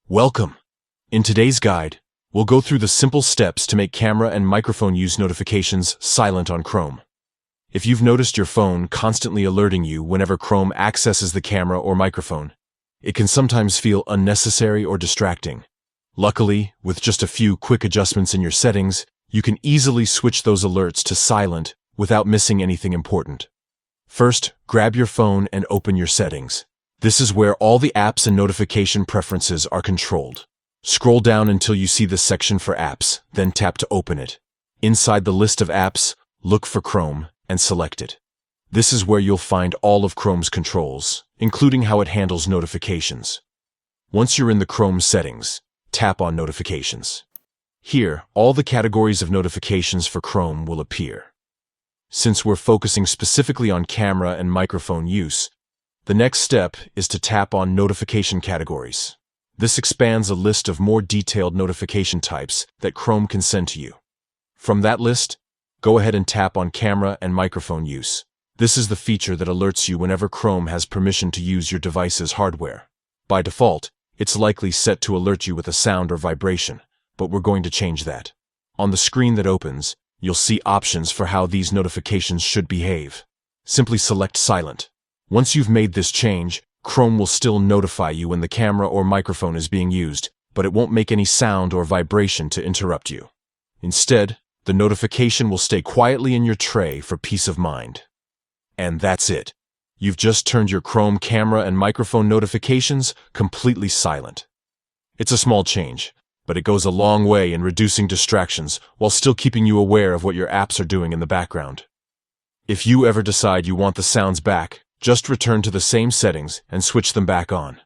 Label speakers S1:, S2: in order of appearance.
S1: Welcome! In today's guide, we'll go through the simple steps to make camera and microphone use notifications silent on Chrome. If you've noticed your phone constantly alerting you whenever Chrome accesses the camera or microphone, it can sometimes feel unnecessary or distracting. Luckily, with just a few quick adjustments in your settings, you can easily switch those alerts to silent without missing anything important. First, grab your phone and open your settings. This is where all the apps and notification preferences are controlled. Scroll down until you see the section for apps, then tap to open it. Inside the list of apps, look for Chrome and select it. This is where you'll find all of Chrome's controls, including how it handles notifications. Once you're in the Chrome settings, tap on Notifications. Here, all the categories of notifications for Chrome will appear. Since we're focusing specifically on camera and microphone use, the next step is to tap on Notification Categories. This expands a list of more detailed notification types that Chrome can send to you. From that list, go ahead and tap on Camera and Microphone Use. This is the feature that alerts you whenever Chrome has permission to use your device's hardware. By default, it's likely set to alert you with a sound or vibration, but we're going to change that. On the screen that opens, you'll see options for how these notifications should behave. Simply select Silent. Once you've made this change, Chrome will still notify you when the camera or microphone is being used, but it won't make any sound or vibration to interrupt you. Instead, the notification will stay quietly in your tray for peace of mind. And that's it. You've just turned your Chrome camera and microphone notifications completely silent. It's a small change, but it goes a long way in reducing distractions while still keeping you aware of what your apps are doing in the background. If you ever decide you want the sounds back, just return to the same settings and switch them back on.